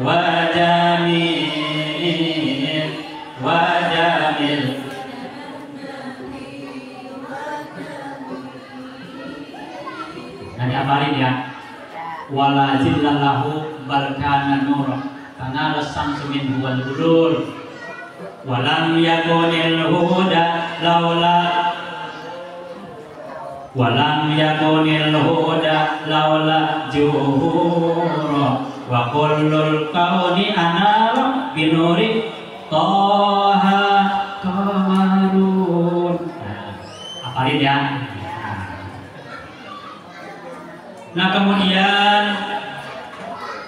wajamil wajamil. Nah, diapalin ya. Wala zillallahu bal kana nur kana lasamsu min huwal hudur walam yakunil huda laula juhur wa kullul kauni anar binuri toha kamarun. Apalin ya. Nah, kemudian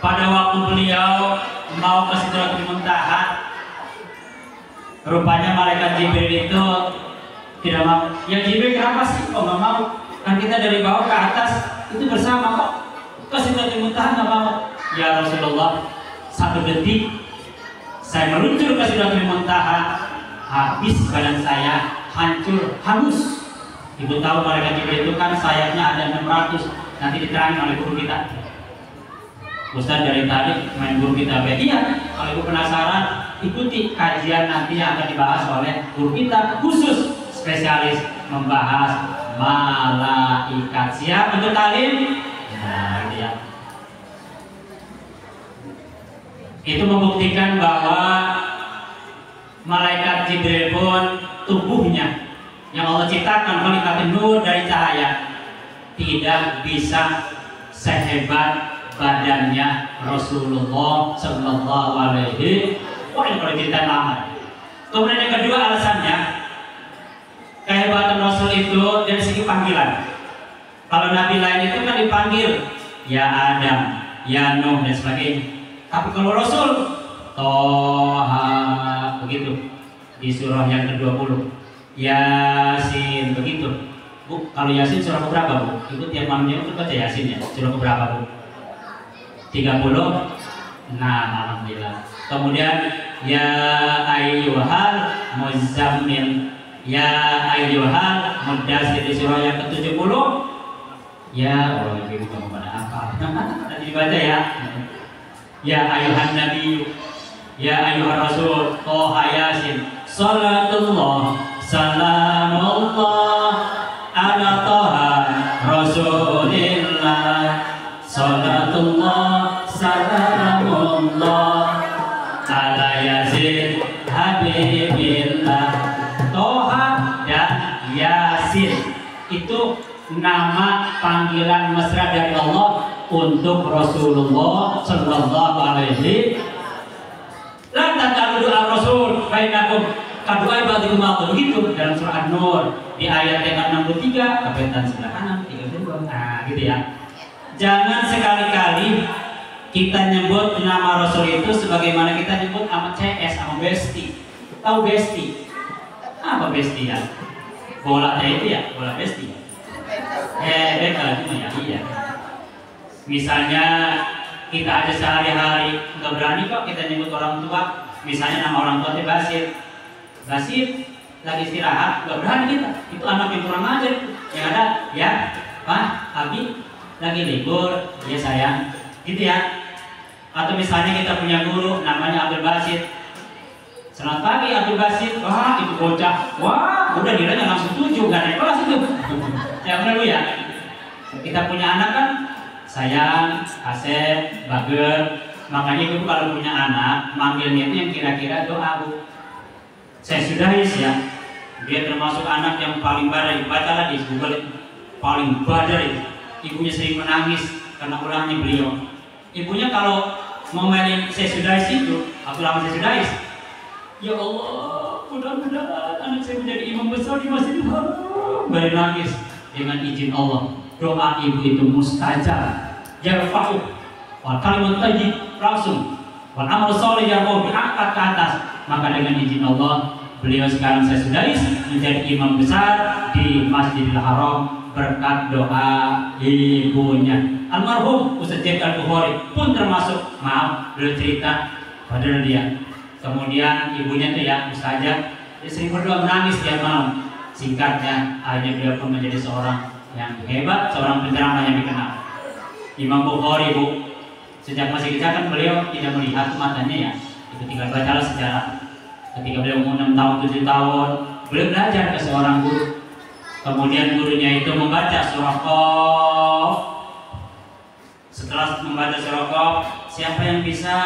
pada waktu beliau mau ke Sidratul Muntaha, rupanya malaikat Jibril itu tidak mau. Ya Jibril, kenapa sih kok nggak mau? Kan kita dari bawah ke atas itu bersama kok. Ke Sidratul Muntaha nggak mau. Ya Rasulullah, 1 detik saya meluncur ke Sidratul Muntaha, habis badan saya hancur, hangus. Ibu tahu malaikat Jibril itu kan sayapnya ada 600. Nanti diterangin oleh guru kita. Ustaz dari tadi main guru kita. Iya, kalau ibu penasaran, ikuti kajian nanti yang akan dibahas oleh guru kita khusus spesialis membahas malaikat. Siap untuk talim? Nah, gitu ya. Itu membuktikan bahwa malaikat Jibril pun tubuhnya yang Allah ciptakan khalikatin nur dari cahaya tidak bisa sehebat badannya Rasulullah Sallallahu Alaihi Wasallam. Kalau cerita lama. Kemudian yang kedua alasannya, kehebatan Rasul itu dari segi panggilan. Kalau Nabi lain itu kan dipanggil ya Adam, ya Nuh dan sebagainya. Tapi kalau Rasul Toha begitu di surah yang ke-20, Yasin begitu. Bu, kalau Yasin surah keberapa Bu? Itu tiap malamnya itu baca Yasin ya. Surah keberapa Bu? 30. Nah, alhamdulillah. Kemudian ya ayyuhal muzammil, ya ayyuhal mudassir di surah yang ke-70. Ya Allah, ibu kamu pada apa? Nanti dibaca ya. Ya ayyuhan nabi, ya ayyuhar rasul, Toha Yasin. Salatullah, salamullah ala Toha Rasulillah. Salatullah salamullah ala Yasin Habibillah. Toha dan Yasin itu nama panggilan mesra dari Allah untuk Rasulullah Sallallahu Alaihi. La tataludu ar-rasul bainakum kaduai ba'dikum ba'd, begitu dalam surah An-Nur di ayat yang 63 kapetan sebelah kanan 32. Nah, gitu ya. Jangan sekali-kali kita nyebut nama Rasul itu sebagaimana kita nyebut sama CS, sama Besti. Tahu Besti? Apa Besti ya? Bola itu ya, bola Besti. Betul ya, iya. Misalnya kita aja sehari-hari nggak berani kok kita nyebut orang tua. Misalnya nama orang tua itu Basir lagi istirahat, nggak berani kita. Itu anak yang kurang ajar. Yang ada, ya Pak, Abi lagi libur, ya sayang, gitu ya. Atau misalnya kita punya guru namanya Abdul Basit. Selamat pagi Abdul Basit. Wah, itu bocah. Wah, udah kiranya langsung 7, nggak naik kelas itu. Ya benar Bu ya. Kita punya anak kan sayang, Asep, Bager. Makanya ibu kalau punya anak, manggilnya itu yang kira-kira doa Bu. Saya sudahi ya. Dia termasuk anak yang paling badai. Bacalah di Google, paling badai. Ibunya sering menangis karena ulangnya beliau. Ibunya kalau ngomelin saya sudahi itu, aku lama saya sudahi. Ya Allah, mudah-mudahan anak saya menjadi imam besar di Masjidil Haram. Bari nangis. Dengan izin Allah, doa ibu itu mustajab. Yarfa'u wal kalimat thayyib langsung, wal amal shalih yarfa'u diangkat ke atas. Maka dengan izin Allah, beliau sekarang saya sudah menjadi imam besar di Masjidil Haram berkat doa ibunya. Almarhum Ustaz Jack Al-Bukhari pun termasuk, maaf beliau cerita padahal dia. Kemudian ibunya tuh ya Ustazah, dia sering berdoa menangis tiap malam. Singkatnya, akhirnya beliau pun menjadi seorang yang hebat, seorang penceramah yang dikenal. Imam Bukhari Bu, Sejak masih kecil kan beliau tidak melihat matanya ya. Itu tinggal bacalah sejarah. Ketika beliau umur 6 tahun, 7 tahun, beliau belajar ke seorang guru. Kemudian gurunya itu membaca surah Qaf. Setelah membaca surah Qaf, siapa yang bisa?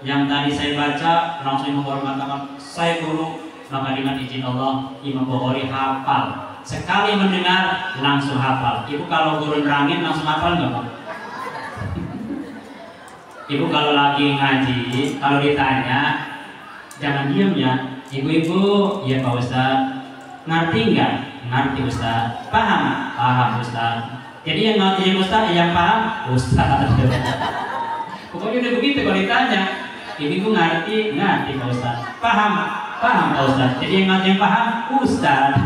Yang tadi saya baca langsung menghormatkan saya guru. Maka dengan izin Allah, Imam Bukhari hafal. Sekali mendengar langsung hafal. Ibu kalau guru nerangin langsung hafal nggak Pak? Ibu kalau lagi ngaji, kalau ditanya jangan diam ya. Ibu-ibu, ya Pak Ustadz, ngerti nggak? Ngerti Ustadz. Paham? Paham Ustadz. Jadi yang ngerti Ustadz, yang paham Ustadz. Pokoknya udah begitu kalau ditanya. Ibu ngerti? Ngerti Pak Ustadz. Paham? Paham Pak Ustadz. Jadi yang ngerti yang paham Ustadz.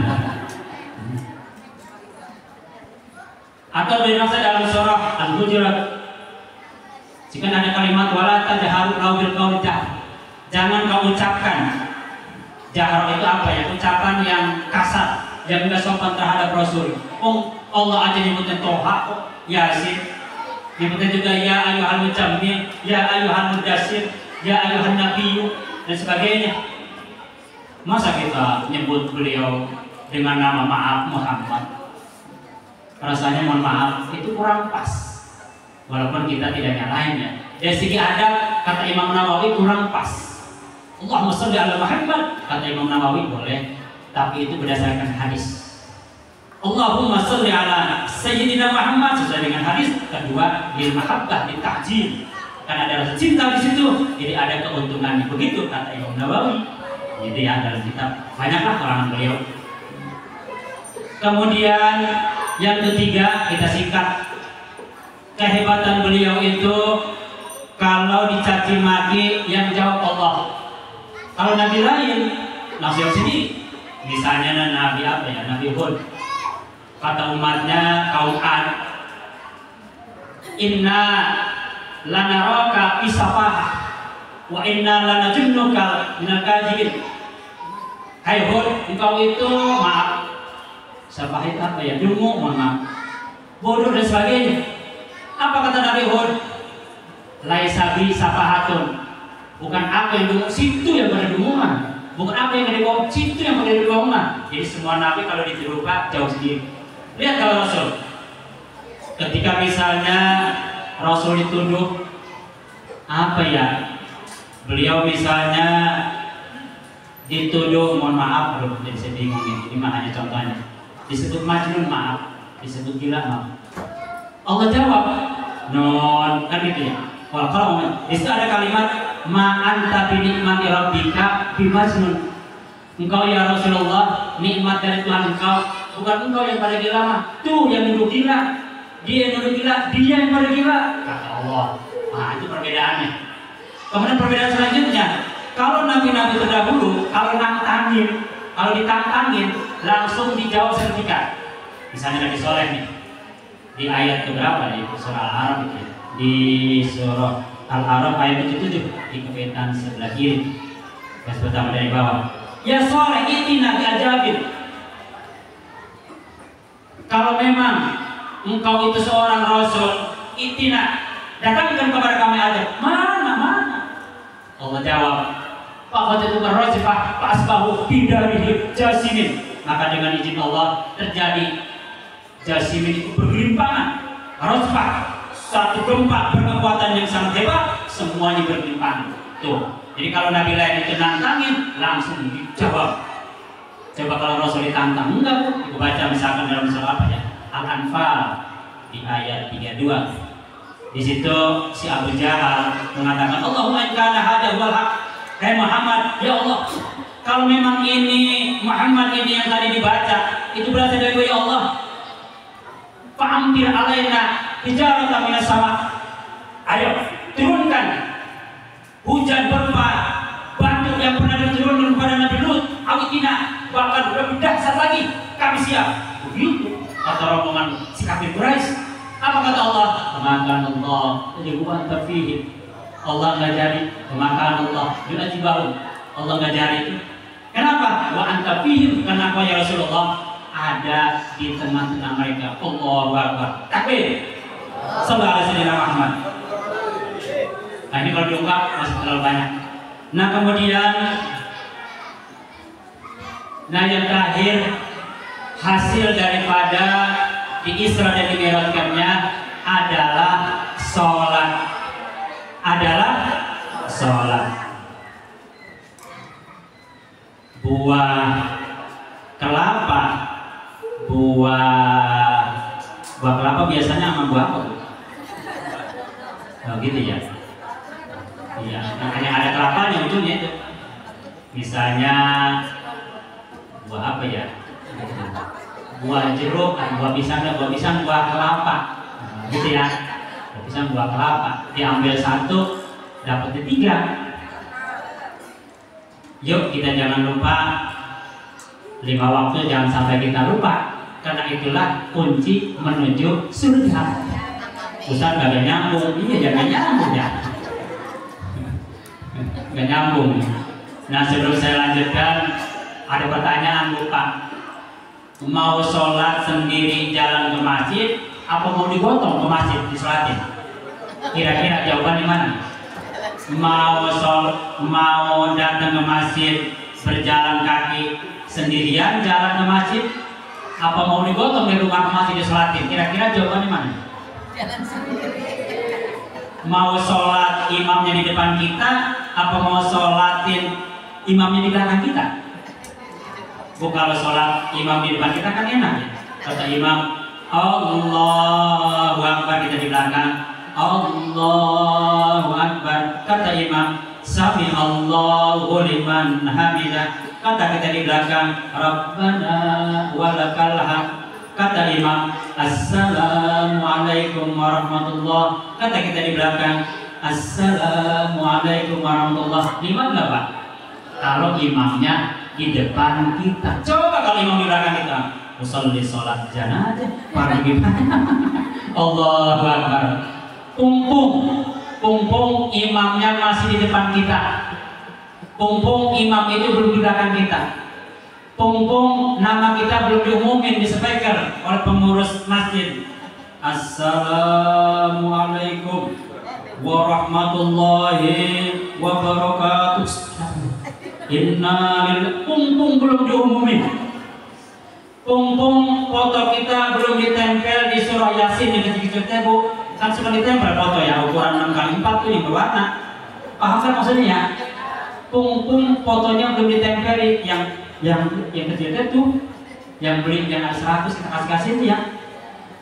Atau dinasa dalam surah Al-Hujurat. Jika ada kalimat wala tajharu lahu bil qauli jangan kau ucapkan. Jahar itu apa ya? Ucapan yang kasar, yang tidak sopan terhadap Rasul. Oh, Allah aja nyebutnya Toha, Yasin. Nyebutnya juga ya ayyuhal mujammil, ya ayyuhal mudassir, ya ayyuhan nabiyyu dan sebagainya. Masa kita nyebut beliau dengan nama maaf Muhammad? Rasanya mohon maaf itu kurang pas. Walaupun kita tidak nyalain ya. Dari segi adab kata Imam Nawawi kurang pas. Allahumma sholli ala Muhammad kata Imam Nawawi boleh, tapi itu berdasarkan hadis. Allahumma sholli ala Sayyidina Muhammad sesuai dengan hadis. Kedua, bil mahabbah, bil ta'jil. Karena ada rasa cinta di situ, jadi ada keuntungannya. Begitu kata Imam Nawawi. Jadi ya dalam kitab banyaklah karangan beliau. Kemudian yang ketiga kita singkat. Kehebatan beliau itu kalau dicaci maki yang jawab Allah. Kalau nabi lain langsung sini. Misalnya nabi apa ya? Nabi Hud. Kata umatnya kaum Ad, inna lanaraka fisafah wa inna lanajunnuka minal kadhibin. Hai Hud, engkau itu maaf. Safah itu apa ya? Dungu, mohon maaf. Bodoh dan sebagainya. Apa kata Nabi Hud? Laisa bi safahatun. Bukan apa yang dungu, situ yang pada dunguan. Bukan apa yang ada di bawah, situ yang pada di bawah. Jadi semua nabi kalau ditiru Pak jauh sendiri. Lihat kalau Rasul. Ketika misalnya Rasul dituduh apa ya? Beliau misalnya dituduh, mohon maaf, jadi saya bingung ini makanya contohnya. Disebut majnun maaf, disebut gila maaf. Allah jawab, non, kan gitu ya. Kalau di situ ada kalimat ma anta bi nikmati rabbika bi majnun. Engkau ya Rasulullah nikmat dari Tuhan engkau, bukan engkau yang pada gila mah. Tuh yang nuduh gila, dia yang nuduh gila, dia yang pada gila. Kata Allah. Nah, itu perbedaannya. Kemudian perbedaan selanjutnya, kalau nabi-nabi terdahulu, kalau ditantangin, langsung dijawab sertifikat. Misalnya Nabi Soleh nih. Di ayat keberapa di surah Al-A'raf itu? Di surah Al-A'raf ayat 77 di kepetan sebelah kiri. Yang pertama dari bawah. Ya Soleh ini nabi ajabin. Kalau memang engkau itu seorang rasul, itina datangkan kepada kami aja. Mana? Allah jawab. Pak Fatihul Rajifah Pasbahu bidarihi jasimin. Maka dengan izin Allah terjadi jasimin itu bergelimpangan, rosbah, satu gempa berkekuatan yang sangat hebat, semuanya bergelimpangan. Tuh, jadi kalau Nabi lain itu nantangin, langsung dijawab. Coba kalau Rasul ditantang, enggak Bu. Ibu baca misalkan dalam surah apa ya? Al-Anfal di ayat 32. Di situ si Abu Jahal mengatakan, Allahumma in kana hadha wal haq. Hai Muhammad, ya Allah, kalau memang ini Muhammad ini yang tadi dibaca, itu berasal dari ya Allah. Fa'amtir alaina hijaratan minas sama. Ayo turunkan hujan berpa batu yang pernah diturunkan kepada Nabi Lut, awitina bahkan lebih dahsyat lagi, kami siap. Begitu kata rombongan si kafir Quraisy. Apa kata Allah? Makan Allah terjebak terfihim. Allah nggak jadi. Makan Allah yu'ajibahum. Allah nggak jadi itu. Kenapa? Wa anta fihim, karena apa ya Rasulullah ada di tengah-tengah mereka. Allahu Akbar. Takbir. Sallallahu alaihi wasallam. Nah ini kalau diungkap masih terlalu banyak. Nah kemudian, nah yang terakhir, hasil daripada di Isra dan Mi'rajnya adalah sholat. Buah kelapa, buah kelapa biasanya sama buah apa tuh? Oh gitu ya. Iya, makanya ada kelapanya ujungnya itu. Misalnya buah apa ya? Buah jeruk, buah pisang, buah kelapa, gitu ya. Buah pisang, buah kelapa, diambil satu, dapatnya 3. Yuk kita jangan lupa 5 waktu, jangan sampai kita lupa, karena itulah kunci menuju surga. Ustaz gak nyambung, iya jangan nyambung ya. Gak nyambung. Nah sebelum saya lanjutkan, ada pertanyaan lupa. Mau sholat sendiri jalan ke masjid, apa mau digotong ke masjid disolatin? Kira-kira jawaban di mana? Mau datang ke masjid berjalan kaki sendirian jalan ke masjid, apa mau digotong di rumah ke masjid disolatin? Kira-kira jawaban di mana? Jalan sendiri. Mau sholat imamnya di depan kita, apa mau sholatin imamnya di belakang kita? Kalau sholat imam di depan kita kan enak ya. Kata imam, Allahu Akbar, kita di belakang, Allahu Akbar. Kata imam, Sami Allahu liman hamidah. Kata kita di belakang, Rabbana walakal hamd. Kata imam, Assalamualaikum warahmatullah. Kata kita di belakang, Assalamualaikum warahmatullah. Di mana Pak? Kalau imamnya di depan kita. Coba kalau imam di belakang kita, usolli sholat janazah, para gimana? Allahu Akbar. Pumpung imamnya masih di depan kita. Pumpung imam itu belum di belakang kita. Pumpung nama kita belum diumumin di speaker oleh pengurus masjid. Assalamualaikum warahmatullahi wabarakatuh. Pumpung belum diumumin. Pumpung foto kita belum ditempel di surah Yasin yang kecil-kecil Bu. Kan suka ditempel foto ya, ukuran 6x4 tuh yang berwarna. Paham kan maksudnya? Pumpung fotonya belum ditempel, yang kecil tuh, yang beli yang 100 kita kasih itu ya.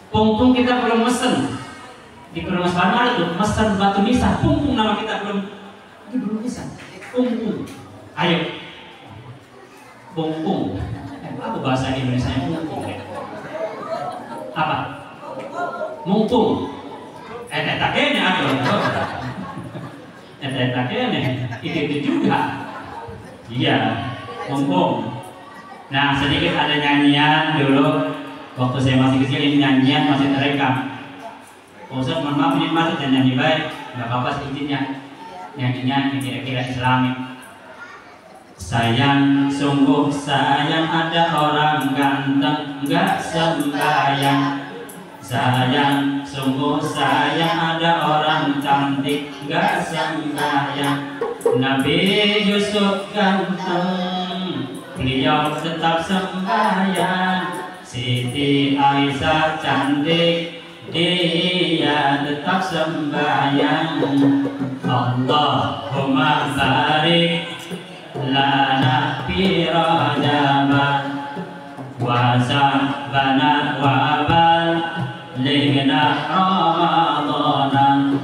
Pumpung kita belum mesen di Perumnas Banmal itu, mesen batu nisan. Pumpung nama kita belum bisa. Pumpung. Ayo, pumpung. Apa bahasa Indonesia pumpung? Apa? Mumpung. Tak kene aduh. Tak kene. Itu juga. Iya, mumpung. Nah, sedikit ada nyanyian dulu. Waktu saya masih kecil ini nyanyian masih terekam. Ustaz, mohon maaf ini masih dan nyanyi baik. Gak apa-apa sedikitnya. Nyanyinya kira-kira Islami. Sayang, sungguh sayang ada orang ganteng gak sembahyang. Sayang, sungguh sayang ada orang cantik gak sembahyang. Nabi Yusuf ganteng, beliau tetap sembahyang. Siti Aisyah cantik, dia tetap sembahyang. Allahumma barik lana fi Rajab wa Sya'ban wa balighna Ramadan.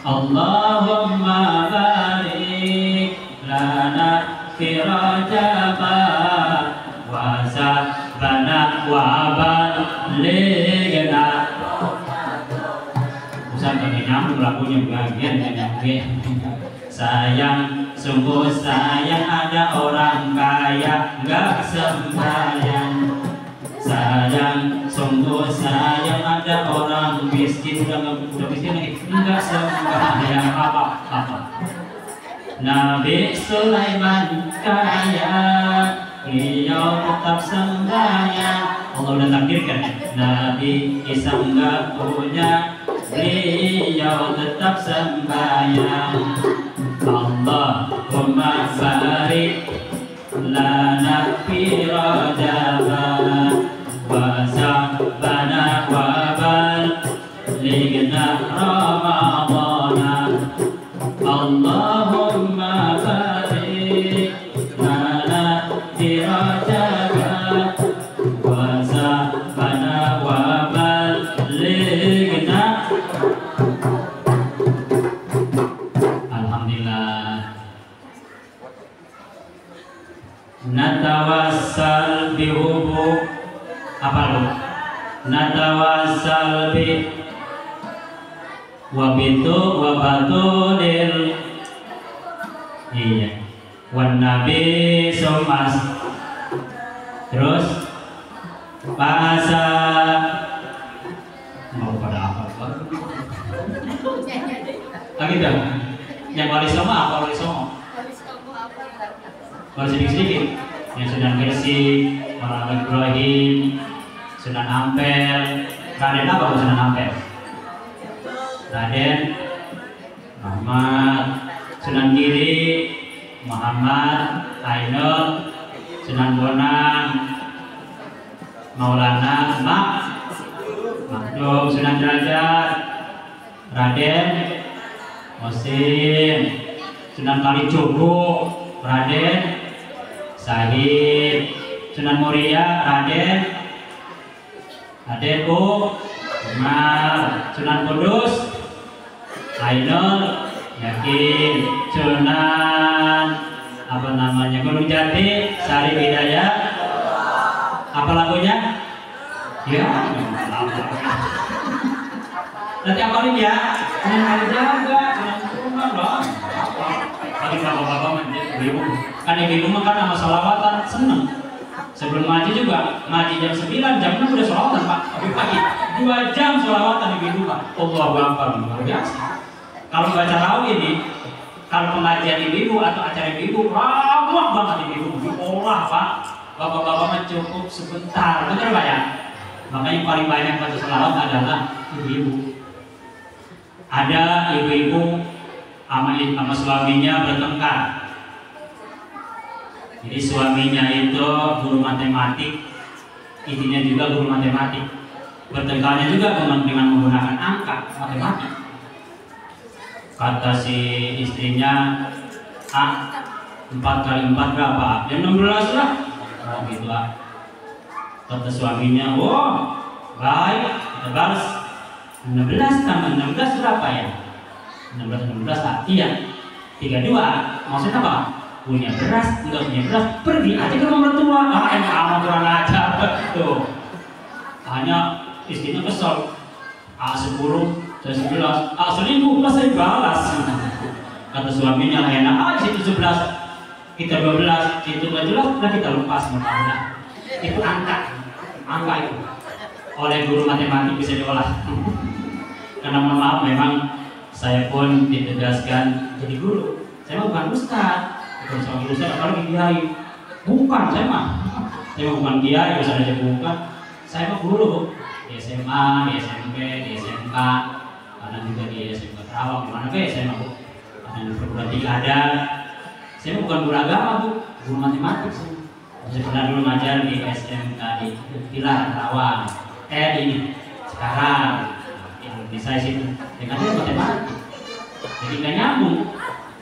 Allahumma barik lana fi Rajab wa Sya'ban wa balighna. Ustaz bagi nyambung lagunya bagian sayang, sungguh sayang ada orang kaya gak sembahyang. Sayang, sungguh sayang ada orang miskin udah miskin lagi gak sembahyang apa. Nabi Sulaiman kaya, beliau tetap sembahyang. Allah udah takdirkan Nabi Isa enggak punya beliau tetap sembahyang. Allahumma barik lana fi Rajab wa Sya'ban wa balighna Ramadhan. Allahumma barik lana fi Rajab wa Sya'ban wa balighna. Alhamdulillah. Natawassal bihubu apa lu? Natawassal bi wa bitu wa batulil, iya, wan nabi sumas, terus bahasa mau pada apa? Lagi dah. Yang wali songo apa wali songo? Baru sedikit-sedikit. Yang Sunan Gresik, Maulana Ibrahim, Sunan Ampel. Raden apa Sunan Ampel? Raden Muhammad, Sunan Giri, Muhammad, Ainul, Sunan Bonang, Maulana Makdum, Sunan Derajat, Raden Musim, Sunan Kalijogo, Raden Sahid, Sunan Muria, Raden Umar, Sunan Kudus, Ainul Yakin, Sunan apa namanya Gunung Jati, Sari Hidayat. Apa lagunya? Ya, nanti apalin ya. Jangan jaga, jangan rumah loh. Tapi bapak-bapak bingung. Kan yang bingung kan sama sholawatan seneng. Sebelum ngaji juga, ngaji jam 9, jam 6 udah sholawatan Pak. Pagi-pagi 2 jam sholawatan di bingung Pak. Allahu Akbar, luar biasa. Kalau baca tahu ini, kalau pengajian ibu atau acara ibu, ramah banget ibu, diolah Pak. Bapak-bapak cukup sebentar, betul Pak ya? Makanya yang paling banyak baca sholawat adalah ibu-ibu. Ada ibu-ibu sama suaminya bertengkar. Jadi suaminya itu guru matematik, istrinya juga guru matematik. Bertengkarnya juga dengan menggunakan angka matematik. Kata si istrinya, 4 kali 4 berapa? Ya 16 lah. Oh gitu lah. Kata suaminya, oh baik, kita balas 16 tambah 16 berapa ya? 16 iya 32. Maksudnya apa? Punya beras, enggak punya beras, pergi aja ke rumah mertua. Emang kurang ajar tuh. Hanya istrinya kesel. 10, saya 11, selingkuh, saya balas. Kata suaminya enak aja 17, kita 12, itu 12, nah kita lepas mentah. Itu angka itu. Oleh guru matematik bisa diolah. Karena mohon maaf memang saya pun ditegaskan jadi guru. Saya mah bukan ustaz, bukan seorang ustaz apalagi kiai. Bukan saya mah bukan kiai, ustaz aja bukan. Saya mah guru di SMA, di SMP, di SMK, karena juga di SMK Terawang, di mana saya mah karena di perguruan tinggi ada. Saya mah bukan guru agama bu, guru matematik sih. Saya pernah dulu ngajar di SMK di Pilar Terawang. Ini sekarang di saya situ dengan dia matematik, jadi nggak nyambung.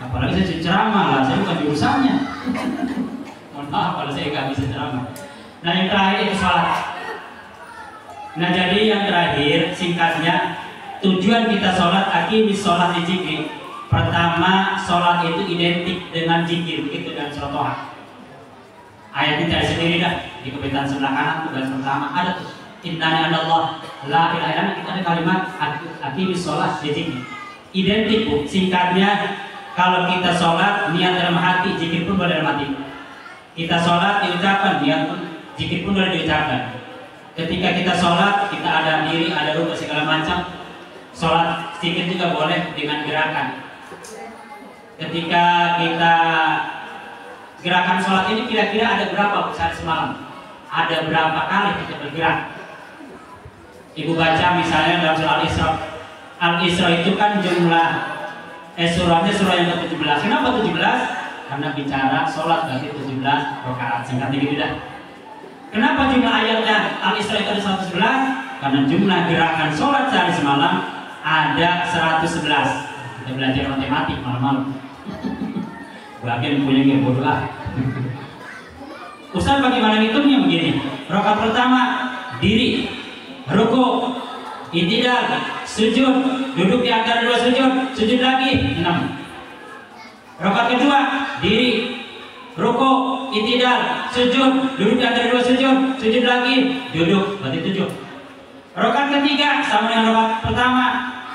Apalagi saya ceramah lah, saya bukan jurusannya. Mohon maaf kalau saya nggak bisa ceramah. Nah yang terakhir itu sholat. Nah jadi yang terakhir singkatnya, tujuan kita sholat akimis sholat di zikir. Pertama, sholat itu identik dengan zikir, begitu dan sholat toha. Ayat ini cari sendiri dah di kebetulan sebelah kanan tugas pertama ada tuh. Innani anallah la ilaha illallah, kita ada kalimat akimis sholat di zikir. Identik bu, singkatnya kalau kita sholat niat dalam hati, zikir pun boleh dalam hati. Kita sholat diucapkan, niat pun zikir pun boleh diucapkan. Ketika kita sholat, kita ada diri, ada rukun segala macam. Sholat zikir juga boleh dengan gerakan. Ketika kita gerakan sholat ini kira-kira ada berapa saat semalam? Ada berapa kali kita bergerak? Ibu baca misalnya dalam surah Al-Isra Al-Isra itu kan jumlah surahnya surah yang ke-17. Kenapa 17? Karena bicara sholat berarti 17 rakaat. Singkatnya gitu dah. Kenapa jumlah ayatnya Al-Isra itu ada 111? Karena jumlah gerakan sholat sehari semalam ada 111. Kita belajar matematik malam-malam. Bagian punya yang bodoh lah. Ustaz bagaimana hitungnya begini? Rakaat pertama diri, ruku, i'tidal, sujud, duduk di antara dua sujud, sujud lagi 6. Rakaat kedua diri, ruku, i'tidal, sujud, duduk di antara dua sujud, sujud lagi, duduk, berarti 7. Rakaat ketiga sama dengan rakaat pertama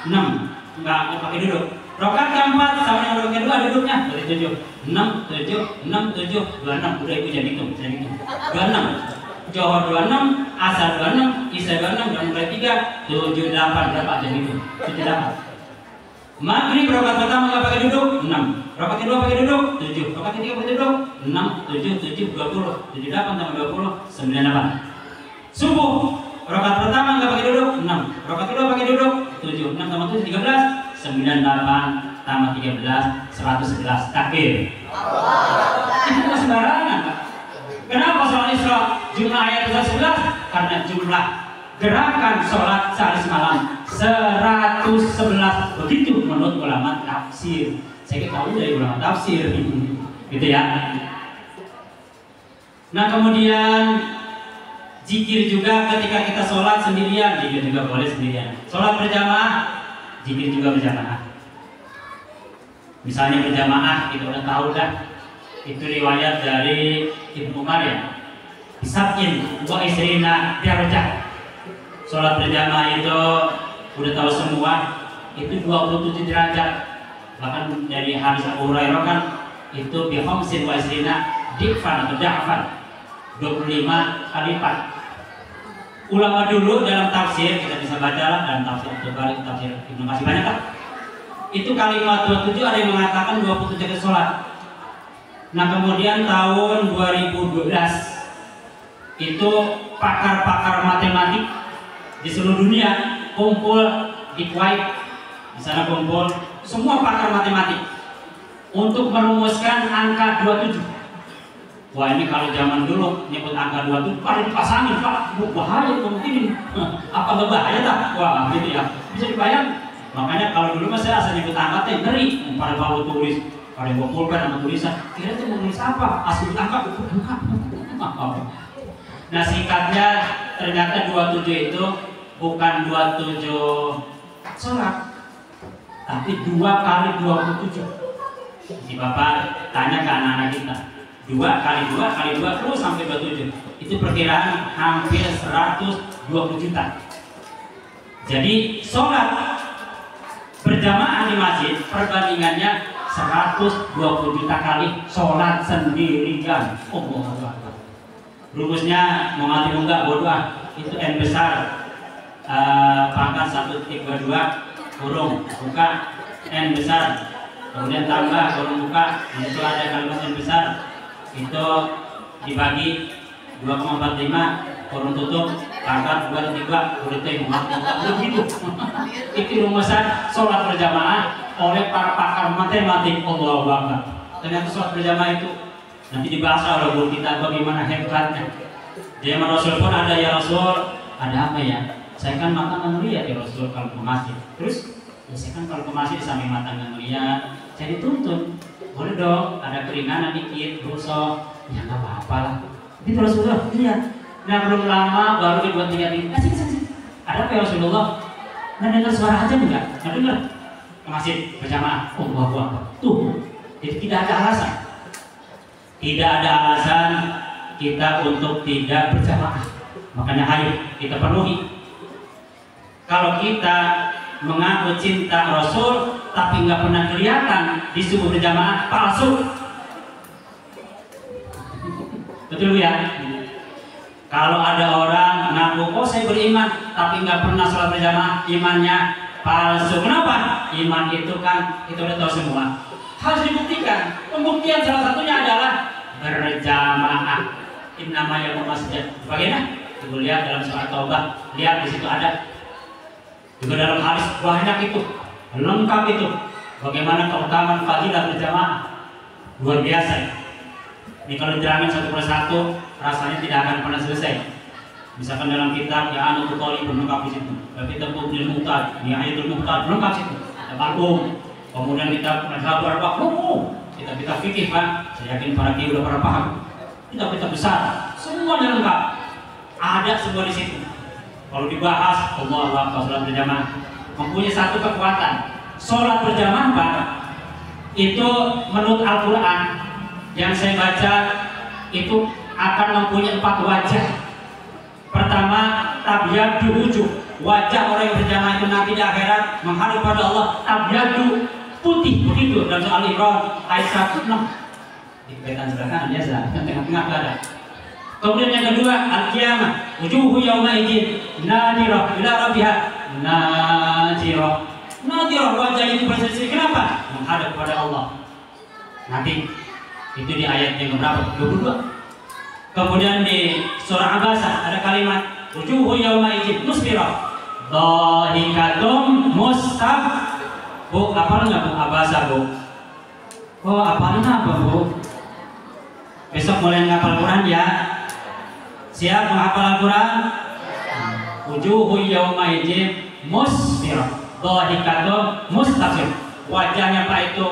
6, enggak pakai duduk. Rakaat keempat sama dengan rakaat kedua duduknya berarti 7. 6, 7, 6, 7, 26. Udah itu jadi hitung, 26. Johor 26, asar 26, isya 26, dan mulai 3, 7, 8 berapa jadi itu? 78. Maghrib rakaat pertama nggak pakai duduk 6, rakaat kedua pakai duduk 7, rakaat ketiga pakai duduk 6, 7, 7, 20, 78 tambah 20, 98. Subuh rakaat pertama nggak pakai duduk 6, rakaat kedua pakai duduk 7, 6 tambah 7 13, 98 tambah 13, 111. Takbir. Itu nggak sembarangan, Pak. Kenapa sholat Isra jumlah ayat 111? Karena jumlah gerakan sholat sehari semalam 111. Begitu menurut ulama tafsir. Saya tahu dari ulama tafsir, gitu ya. Nah kemudian zikir juga ketika kita sholat sendirian, zikir juga boleh sendirian. Sholat berjamaah, zikir juga berjamaah. Misalnya berjamaah, kita udah tahu dah. Itu riwayat dari Ibnu Umar ya. Bisab'in wa isrina darajah. Sholat berjamaah itu udah tahu semua. Itu 27 derajat. Bahkan dari hadis Abu Hurairah kan itu bihomsin wa isrina dikfan atau da'fan, 25 kali lipat. Ulama dulu dalam tafsir, kita bisa baca dalam tafsir At-Tabari, tafsir Ibnu masih banyak lah. Itu kalimat 27 ada yang mengatakan 27 kali sholat. Nah kemudian tahun 2012 itu pakar-pakar matematik di seluruh dunia kumpul di Kuwait. Di sana kumpul semua pakar matematik untuk merumuskan angka 27. Wah ini kalau zaman dulu nyebut angka 27 pada dipasangin Pak, bahaya mungkin apa nggak bahaya tak? Wah gitu ya, bisa dibayang. Makanya kalau dulu masih asal nyebut angka teh ngeri, pada bawa tulis, pada bawa pulpen sama tulisan, kira tuh mau nulis apa? Asal angka bukan. Nah singkatnya ternyata 27 itu bukan 27 sholat, tapi 2 kali 27. Si Bapak tanya ke anak-anak kita, 2 kali 2 kali 2 terus sampai 27. Itu perkiraan hampir 120 juta. Jadi sholat berjamaah di masjid perbandingannya 120 juta kali sholat sendirian. Allah. Rumusnya mau ngerti enggak bodoh ah. Itu n besar pangkat 1/2 kurung buka n besar, kemudian tambah kurung buka, itu ada kalimat n besar, itu dibagi 2,45 kurung tutup pangkat 2/3 kurung begitu. Itu rumusan sholat berjamaah oleh para pakar matematik. Allahu Akbar. Ternyata sholat berjamaah itu nanti dibahas oleh guru kita bagaimana hebatnya. Di zaman Rasul pun ada, ya Rasul, ada apa ya? Saya kan mata nggak ngeliat ya Rasul kalau ke masjid. Terus ya saya kan kalau ke masjid sambil mata nggak ngeliat, saya dituntun. Boleh dong, ada keringanan dikit, rusuk. Ya nggak apa-apa lah. Itu Rasulullah lihat. Nah belum lama baru dibuat 3 ini. Sini. Ada apa ya Rasulullah? Nggak dengar suara aja enggak? Nggak dengar. Ke masjid berjamaah. Allahu Akbar. Tuh. Jadi tidak ada alasan. Tidak ada alasan kita untuk tidak berjamaah. Makanya ayo kita penuhi. Kalau kita mengaku cinta Rasul tapi nggak pernah kelihatan di subuh berjamaah, palsu. Betul ya? Kalau ada orang ngaku, oh saya beriman tapi nggak pernah sholat berjamaah, imannya palsu. Kenapa? Iman itu kan kita udah tahu semua. Harus dibuktikan. Pembuktian salah satunya adalah berjamaah. Innama ya'muru masjid. Bagaimana? Kita lihat dalam surat Taubah. Lihat di situ ada Juga dalam hadis banyak itu, lengkap itu. Bagaimana keutamaan fadilah berjamaah, luar biasa. Ini kalau diterangkan satu persatu, rasanya tidak akan pernah selesai. Misalkan dalam kitab ya anu tutoli lengkap di situ. Kitab Buktil Muqtad, ya Ayatul Muqtad lengkap situ. Ada Al-Um, kemudian kita Mazhab Arba'ah, kita fikih Pak. Saya yakin para kiai udah pada paham. Kita besar, semuanya lengkap. Ada semua di situ. Kalau dibahas, Allahu Akbar, sholat berjamaah mempunyai satu kekuatan. Sholat berjamaah Pak, itu menurut Al-Quran yang saya baca itu akan mempunyai 4 wajah. Pertama, tabyadu wujuh, wajah orang yang berjamaah itu nanti di akhirat menghadap pada Allah, tabyadu, putih begitu. Dalam surah Al-Imran ayat 106 di petan sebelah kanan ya, tengah-tengah ada. Kemudian yang kedua, al-qiyamah, wujuhu yawma idzin nadirah ila rabbiha nadirah. Nadirah, wajah itu berseri. Kenapa? Menghadap pada Allah. Nanti itu di ayat yang berapa? 22. Kemudian di surah Abasa ada kalimat wujuhu yawma idzin musfirah dhahikatum mustaq. Bu, apalin nggak Bu Abasa Bu? Oh, apalin apa Bu? Besok mulai ngapal Quran ya. Siap menghafal Al-Quran? Wujuhu yawma idzin musfirah dhahikatum mustaqim. Wajahnya Pak itu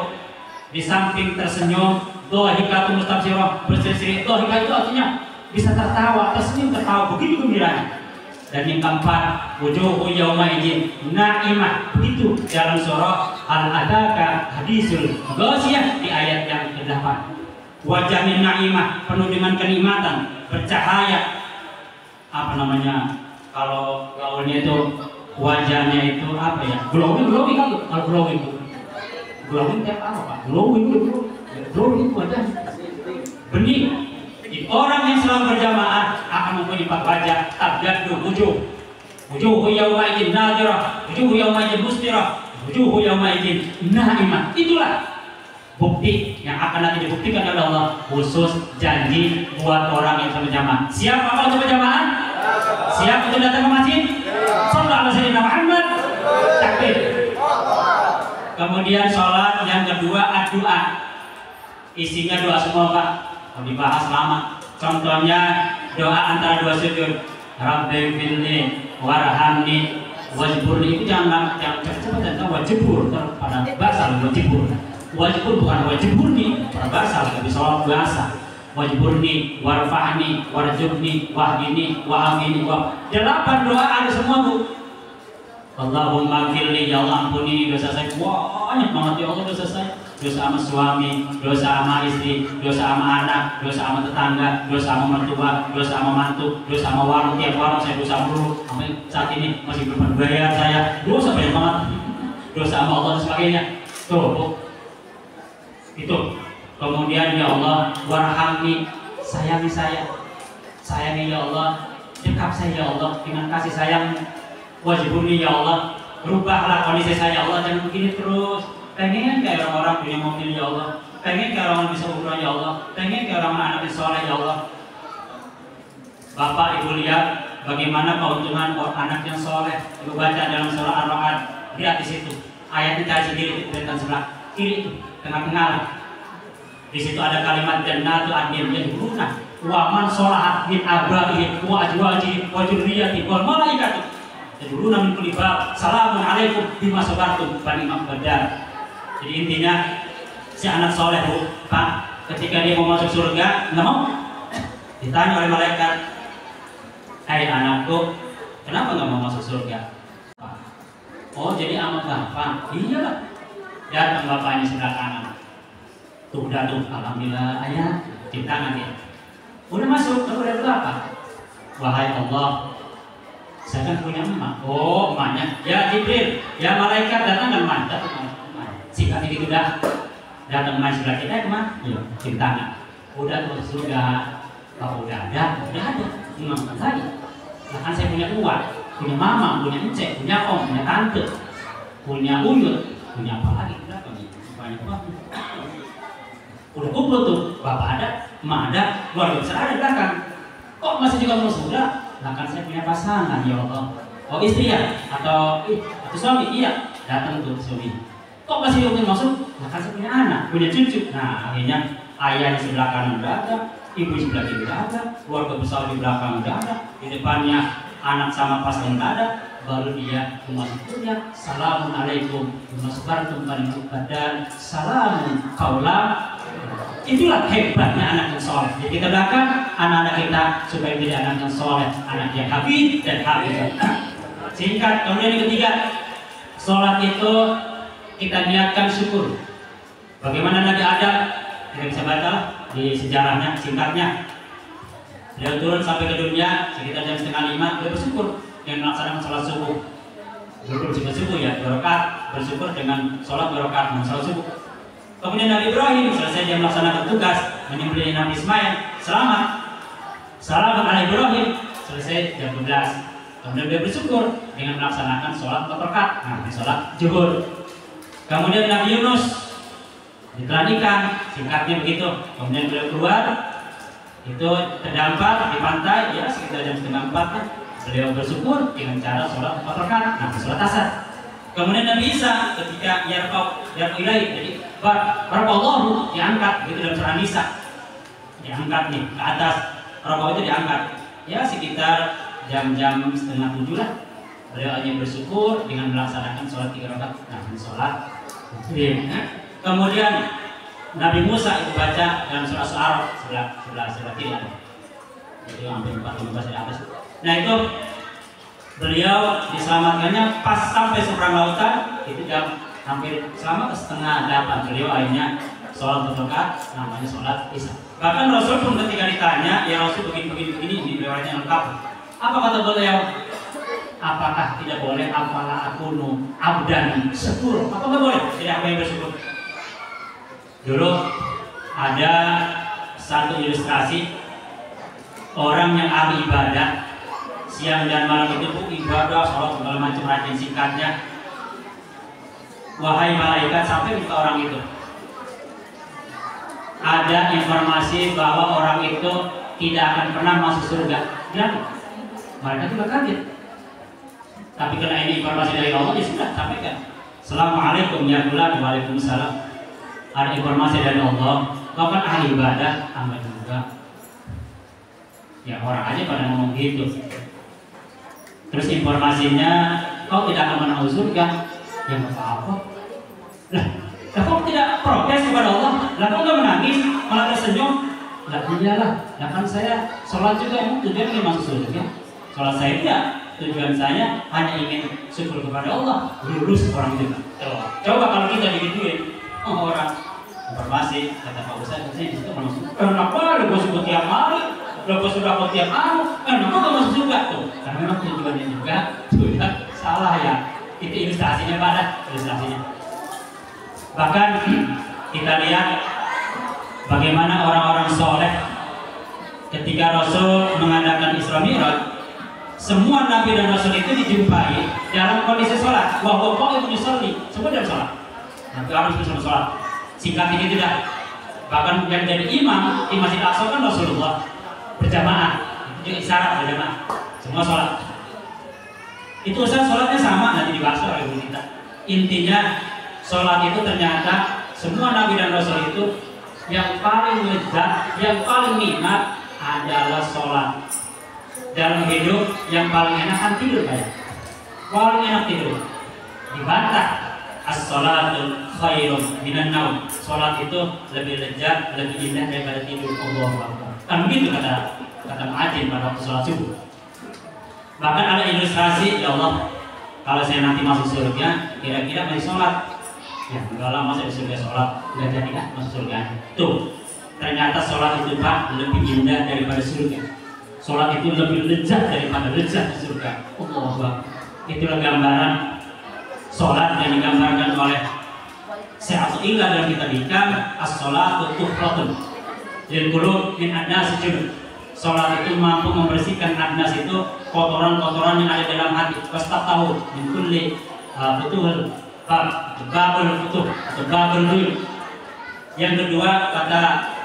di samping tersenyum, dhahikatum mustaqsirah, berseri-seri. Dhahika itu artinya bisa tertawa, tersenyum, tertawa, begitu gembiranya. Dan yang keempat, wujuhu yawma idzin na'imah. Begitu dalam surah Al-Adaka hadisul Ghasyiyah di ayat yang ke-8. Wajahnya na'imah, penuh dengan kenikmatan, bercahaya. Apa namanya? Kalau gaulnya itu wajahnya itu apa ya? Glowing kan? Kalau glowing itu. Glowing kayak apa Pak? Glowing itu wajah. Benih. Orang yang selalu berjamaah akan mempunyai 4 wajah. Tabyaddu wujuh. Wujuhu yawma idzin nadirah, wujuhu yawma idzin mustirah, wujuhu yawma idzin na'imah. Itulah bukti yang akan nanti dibuktikan oleh Allah, khusus janji buat orang yang berjamaah. Siap apa untuk berjamaah? Siap untuk datang ke masjid? Sallallahu alaihi wasallam Muhammad. Takbir. Kemudian sholat yang kedua doa. Isinya doa semua Pak. Kalau dibahas lama. Contohnya doa antara 2 sujud. Rabbi firli warhamni wajburni. Itu jangan cepat dan wajibur pada bahasa wajibur. Wajibur bukan wajibuni pada bahasa tapi sholat biasa. Wajburni warfa'ni warjubni wahdini wa'amini wa. 8 doa ada semua Bu. Allahumma firli, ya Allah ampuni dosa saya. Banyak banget ya Allah dosa saya. Dosa sama suami, dosa sama istri, dosa sama anak, dosa sama tetangga, dosa sama mertua, dosa sama mantu, dosa sama warung. Tiap warung saya dosa mulu. Sampai saat ini masih belum bayar saya. Dosa banyak banget. Dosa sama Allah dan sebagainya. Tuh Bu. Itu. Kemudian ya Allah warhamni, sayangi saya. Sayangi ya Allah. Dekap saya ya Allah dengan kasih sayang. Wajibuni ya Allah, rubahlah kondisi saya ya Allah, jangan begini terus. Pengen kayak orang-orang punya mobil ya Allah, pengen kayak orang bisa umrah ya Allah, pengen kayak orang anak yang soleh ya Allah. Bapak Ibu lihat bagaimana keuntungan anak yang soleh. Ibu baca dalam surah Ar-Ra'd, lihat di situ ayatnya cari sendiri di belakang sebelah kiri itu tengah-tengah. Di situ ada kalimat jannatu adnin yadkhuluna wa man sholahat min abaihi wa azwajihi wa dzurriyyatihi wal malaikatu yadkhuluna min kulli bab salamun alaikum bima sabartum fa ni'mal badal. Jadi intinya si anak soleh Bu, Pak, ketika dia mau masuk surga nggak mau, ditanya oleh malaikat, hai anakku, kenapa nggak mau masuk surga? Oh jadi amat gampang. Iya lah. Datang bapaknya sebelah kanan. Tuh udah tuh, alhamdulillah ayah, cium tangan dia. Udah masuk, lalu udah berapa? Wahai Allah, saya kan punya emak. Oh emaknya, ya Jibril, ya malaikat datang dan mantap. Singkat itu udah datang main sebelah kita kemana? Iya, cium tangan. Udah tuh sudah, kalau udah ada, ngomong lagi. Nah, kan saya punya uang, punya mama, punya encik, punya om, punya tante, punya uyut, punya apa lagi? Berapa nih? Banyak banget. Udah kumpul tuh, bapak ada, emak ada, keluarga besar ada di belakang. Kok masih juga mau surga? Nah kan saya punya pasangan ya Allah. Oh istri ya? Atau suami? Iya. Datang tuh suami. Kok masih ingin masuk? Nah kan saya punya anak, punya cucu. Nah akhirnya ayah di sebelah kanan udah ada, ibu di sebelah kiri udah ada, keluarga besar di belakang udah ada, di depannya anak sama pasangan udah ada. Baru dia masuknya. Assalamualaikum warahmatullahi wabarakatuh. Salamun kaulam. Itulah hebatnya anak yang soleh. Jadi kita doakan anak-anak kita supaya menjadi anak yang soleh, anak yang hafid dan hafid. Singkat. Kemudian yang ketiga, sholat itu kita niatkan syukur. Bagaimana Nabi Adam? Kita bisa baca di sejarahnya, singkatnya. Beliau turun sampai ke dunia sekitar jam 4:30. Beliau bersyukur dengan melaksanakan sholat subuh. Beliau bersyukur subuh ya, 2 rakaat. Bersyukur dengan sholat 2 rakaat dengan sholat subuh. Kemudian Nabi Ibrahim selesai dia melaksanakan tugas menyembelih Nabi Ismail. Selamat ala Ibrahim. Selesai jam 12. Kemudian beliau bersyukur dengan melaksanakan sholat 4 rakaat. Nah, sholat zuhur. Kemudian Nabi Yunus ditelan ikan, singkatnya begitu. Kemudian beliau keluar, itu terdampar di pantai, ya sekitar jam 3:30. Beliau bersyukur dengan cara sholat 4 rakaat. Nah, sholat asar. Kemudian Nabi Isa ketika yarfa'u ilaihi, jadi Allahu diangkat, gitu dalam surah Nisa. Diangkat nih ke atas, rokok itu diangkat. Ya sekitar jam-jam 6:30 lah. Beliau hanya bersyukur dengan melaksanakan sholat 3 rakaat. Nah, sholat. Kemudian Nabi Musa itu baca dalam surah Al-A'raf sebelah kiri ada. Jadi hampir 4:15 di atas. Nah itu beliau diselamatkannya pas sampai seberang lautan, itu jam hampir selamat setengah 8. Beliau akhirnya sholat 4 rakaat, namanya sholat Isya. Bahkan Rasul pun ketika ditanya, ya Rasul begini ini riwayatnya lengkap. Apa kata beliau? Apakah tidak boleh apalah akunu abdan syukur? Apakah boleh? Tidak apa yang bersyukur. Dulu ada satu ilustrasi orang yang ahli ibadah, siang dan malam itu ibadah, sholat segala macam rajin, singkatnya wahai malaikat, sampai minta orang itu ada informasi bahwa orang itu tidak akan pernah masuk surga. Dan mereka juga kaget. Tapi karena ini informasi dari Allah, ya sudah sampaikan. Assalamualaikum ya fulan. Waalaikumsalam. Ada informasi dari Allah. Kau kan ahli ibadah, tambah juga. Ya orang aja pada ngomong gitu. Terus informasinya kau tidak akan masuk surga. Ya nggak apa-apa. Lah kau tidak protes kepada Allah. Lah kau nggak menangis, malah tersenyum. Lah iyalah. Lah kan saya sholat juga, emang tujuan ingin masuk surga. Sholat saya tidak. Tujuan saya hanya ingin syukur kepada Allah. Lulus orang itu. Coba kalau kita digituin orang informasi kata Pak Ustaz, saya di situ masuk. Kenapa lu syukur tiap hari? Lu sudah tiap hari? Kenapa kamu masuk surga tuh? Karena memang tujuannya juga sudah salah ya. Itu ilustrasinya pada ilustrasinya. Bahkan kita lihat bagaimana orang-orang soleh ketika Rasul mengadakan Isra Mi'raj. Semua nabi dan rasul itu dijumpai dalam kondisi sholat. Wahwa qa'imun yusolli, semua dalam sholat. Nabi harus bersama sholat. Singkat ini tidak. Bahkan yang jadi imam di Masjid Al-Aqsa kan Rasulullah berjamaah. Itu isyarat berjamaah. Semua sholat. Itu usaha sholatnya sama, nanti dibahas oleh guru kita. Intinya sholat itu ternyata semua nabi dan rasul itu yang paling lezat, yang paling nikmat adalah sholat. Dalam hidup yang paling enak kan tidur kayak. Paling enak tidur. Dibantah as-sholatu khairun minan naum. Sholat itu lebih lezat, lebih indah daripada tidur. Allahu Akbar. Kan begitu kata Mu'adzin pada waktu sholat subuh. Bahkan ada ilustrasi, ya Allah, kalau saya nanti masuk surga, kira-kira masih sholat. Ya enggak lah, masa di surga sholat, enggak jadi kan masuk surga. Tuh, ternyata sholat itu Pak lebih indah daripada surga. Sholat itu lebih lezat daripada lezat di surga. Allahu Akbar. Itulah gambaran sholat yang digambarkan oleh Syekh Athaillah dalam kitab Hikam, as-sholatu tuhratun lil qulub min adnas junub. Sholat itu mampu membersihkan adnas itu kotoran-kotoran yang ada dalam hati. Wastaftahu min kulli futuhul babul futuh atau babul duyub. Yang kedua kata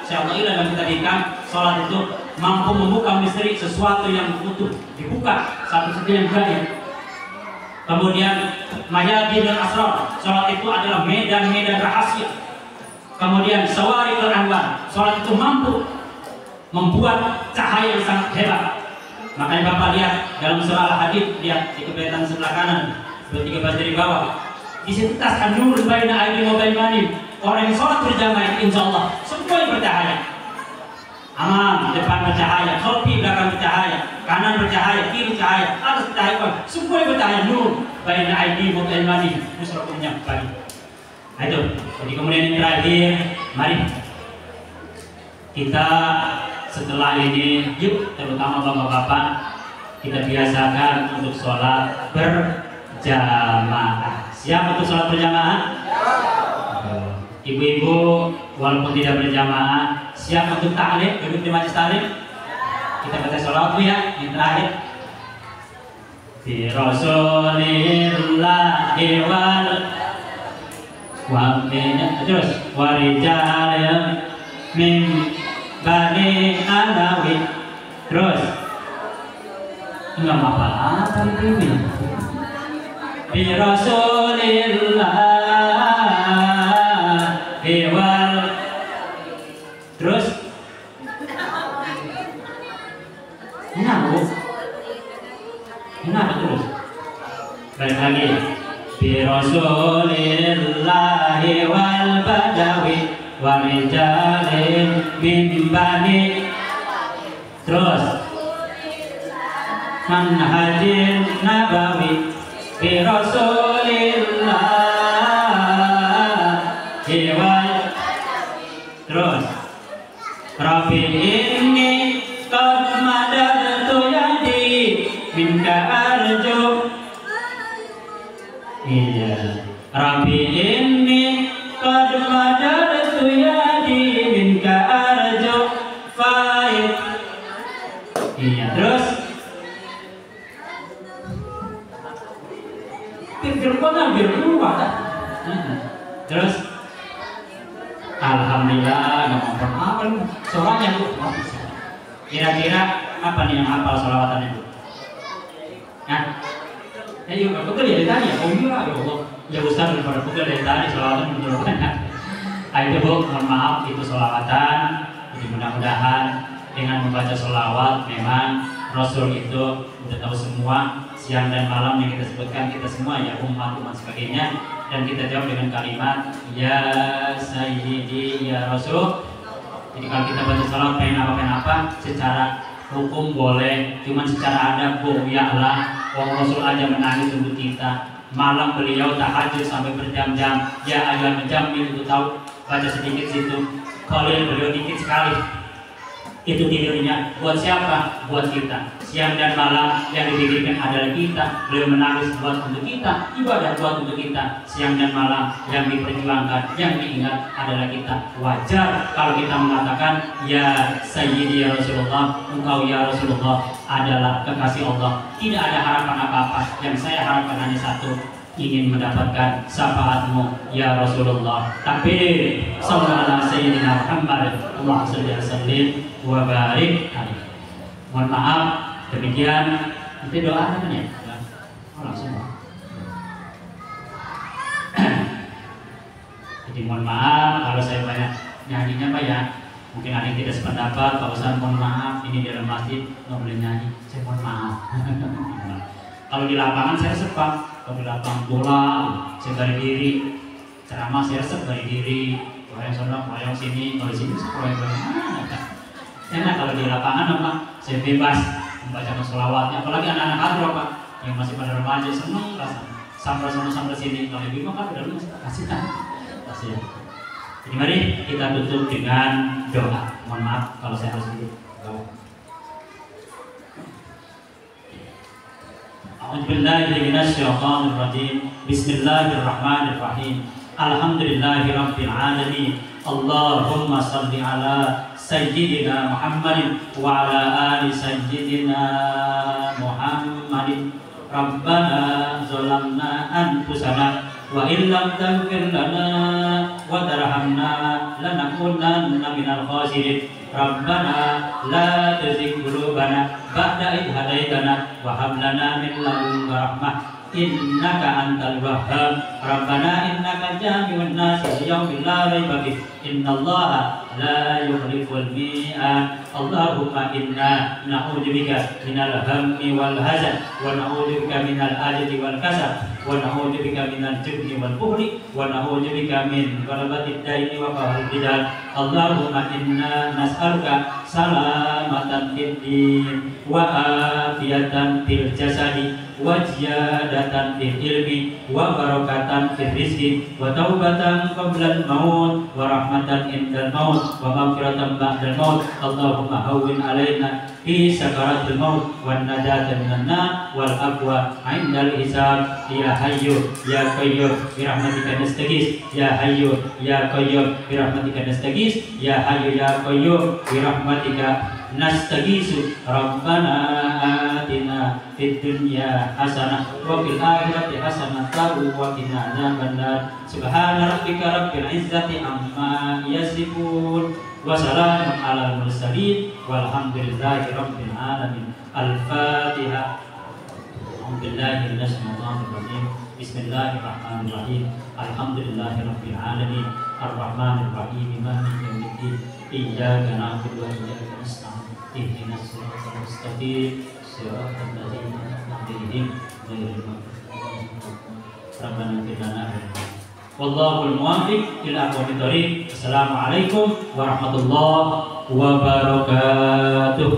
Syekh Athaillah dalam kitab Hikam, sholat itu mampu membuka misteri sesuatu yang utuh, dibuka satu-satu yang gaib. Kemudian mayadinul asrar, sholat itu adalah medan-medan rahasia. Kemudian sawarikul anwar, sholat itu mampu membuat cahaya yang sangat hebat. Makanya Bapak lihat dalam surah Al-Hadid, lihat di kebelakang sebelah kanan, surat 13 dari bawah. Di situ taskan nur baina aydihim wa baimanim. Orang yang sholat berjamaah insya Allah semua yang bercahaya. Amam depan bercahaya, khalfi belakang bercahaya, kanan bercahaya, kiri bercahaya, atas bercahaya, semua yang bercahaya nur baina aydihim wa baimanim. Musrakumnya bagi. Nah itu. Jadi kemudian yang terakhir, mari kita setelah ini, yuk terutama bapak-bapak, kita biasakan untuk sholat berjamaah. Siap untuk sholat berjamaah? Ibu-ibu walaupun tidak berjamaah, siap untuk ta'lim, duduk di majelis ta'lim? Kita baca sholawat dulu ya, yang terakhir. Bi Rasulillahi terus warijalil min Bani Alawi. Terus enggak apa-apa ini. Bi Rasulillah wal. Terus kenapa terus? Balik lagi. Bi Rasulillahi wal badawi wa rijalin min bani. Terus manhajin nabawi bi Rasulillahi wal. Terus Rabbi inni qad madadtu yadi minka arju. Iya, Rabbi inni qad madadtu yadi minka arju faid. Iya, terus biar keluar. Terus alhamdulillah, nggak apa-apa lu sholatnya lu. Kira-kira apa nih yang hafal sholawatan itu? Nah, ayo nggak pegel ya dari tadi ya? Oh iya, ya Allah, ya Ustaz daripada pegel dari tadi sholawatan menurutkan. Ayo Bu, mohon maaf itu sholawatan. Jadi mudah-mudahan dengan membaca sholawat memang Rasul itu udah tahu semua siang dan malam yang kita sebutkan kita semua ya umat sebagainya, dan kita jawab dengan kalimat ya Sayyidi ya Rasul. Jadi kalau kita baca sholawat pengen apa secara hukum boleh, cuman secara adab bolehlah. Rasul aja menangis untuk kita, malam beliau tahajud sampai berjam-jam. Ya ayat menjamin itu tahu baca sedikit situ, kalau beliau dikit sekali. Itu tidurnya buat siapa? Buat kita. Siang dan malam yang dipikirkan adalah kita. Beliau menangis buat untuk kita, ibadah buat untuk kita. Siang dan malam yang diperjuangkan, yang diingat adalah kita. Wajar kalau kita mengatakan ya Sayyidi ya Rasulullah, engkau ya Rasulullah adalah kekasih Allah. Tidak ada harapan apa-apa. Yang saya harapkan hanya satu, ingin mendapatkan syafaatmu ya Rasulullah. Takbir, sallallahu alaihi Muhammad, Allahumma shalli wa sallim wa barik alaihi. Mohon maaf, demikian. Nanti doa kan ya? Oh, langsung. Jadi mohon maaf kalau saya banyak nyanyinya Pak ya. Mungkin ada yang tidak sependapat, Pak Ustaz mohon maaf, ini di dalam masjid nggak boleh nyanyi. Saya mohon maaf. Kalau di lapangan saya sepak, kalau di lapangan bola saya bari diri, ceramah saya bari diri, wayang sana, wayang sini, kalau di sini saya mana? Enak kalau di lapangan apa? Saya bebas membacakan sholawatnya, apalagi anak-anak hadroh Pak yang masih pada remaja seneng rasanya. Sampai sana sampai sini, kalau ibu kan udah lulus, kasih. Jadi mari kita tutup dengan doa. Mohon maaf kalau saya harus dulu. A'udzubillahi minasyaitonir rajim. Bismillahirrahmanirrahim. Alhamdulillahirabbil alamin. Allahumma shalli ala sayyidina Muhammadin wa ala ali sayyidina Muhammadin. Rabbana zalamna anfusana wa illam taghfir lana wa tarhamna lanakunanna minal khasirin. Rabbana la tuzigh qulubana ba'da idh hadaitana wa hab lana min ladunka rahmah innaka antal wahhab. Rabbana innaka jami'un nasi liyaumin la raiba fihi innallaha la yukhliful mi'ad. Allahumma inna na'udzubika minal hammi wal hazan wa na'udzubika minal ajzi wal kasal wa na'udzubika minal jubni wal bukhli wa na'udzubika min ghalabatid daini wa qahril rijal. Allahumma inna nas'aluka salamatan fid din wa afiyatan fil jasadi wa ziyadatan fil ilmi wa barakatan fil rizqi wa taubatan qabla al-maut wa rahmatan indal maut wa maghfiratan ba'dal maut. Allahumma hawwin alaina fi sakaratil maut wan najata minan nar wal aqwa 'indal hisab. Ya hayyu ya qayyum bi rahmatika nastaghis. Ya hayyu ya qayyum bi rahmatika nastaghis. Ya hayyu ya qayyum bi rahmatika nastaghisu. Rabbana atina fid dunya hasanah wa fil akhirati hasanah wa qina adzabannar. Subhana rabbika rabbil izzati amma yasifun wa salamun alal mursalin walhamdulillahi rabbil alamin. Al-Fatihah. A'udzubillahi minasyaitonir rajim. Bismillahirrahmanirrahim. Alhamdulillahi rabbil alamin. Ar-Rahmanir Rahim. Maliki yaumiddin. Iyyaka na'budu wa iyyaka nasta'in. Ihdinas siratal mustaqim. Siratal ladzina an'amta 'alaihim ghairil maghdubi 'alaihim. Rabbana ighfir lana wallahul muwaffiq ila aqwamit thoriq. Assalamualaikum warahmatullahi wabarakatuh.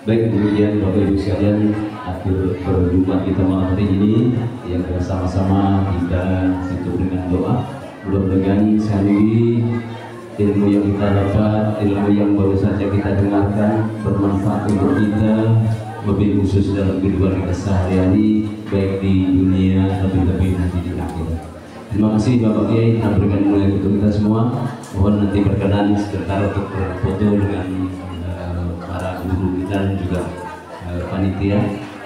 Baik, demikian Bapak Ibu sekalian, akhir perjumpaan kita malam hari ini yang bersama-sama kita tutup dengan doa. Mudah-mudahan sekali ilmu yang kita dapat, ilmu yang baru saja kita dengarkan bermanfaat untuk kita, lebih khusus dalam kehidupan kita sehari-hari, baik di dunia lebih-lebih nanti di akhirat. Terima kasih Bapak Kiai yang berikan mulia untuk kita semua. Mohon nanti berkenan sebentar untuk berfoto dengan para guru kita dan juga panitia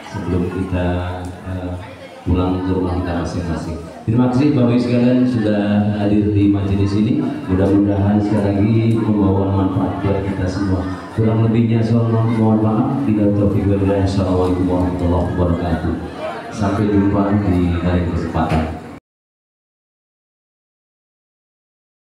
sebelum kita pulang ke rumah kita masing-masing. Terima kasih Bapak Ibu sekalian sudah hadir di majelis ini. Mudah-mudahan sekali lagi membawa manfaat buat kita semua. Kurang lebihnya saya mohon maaf. Bila taufiq wal hidayah. Assalamualaikum warahmatullahi wabarakatuh. Sampai jumpa di lain kesempatan.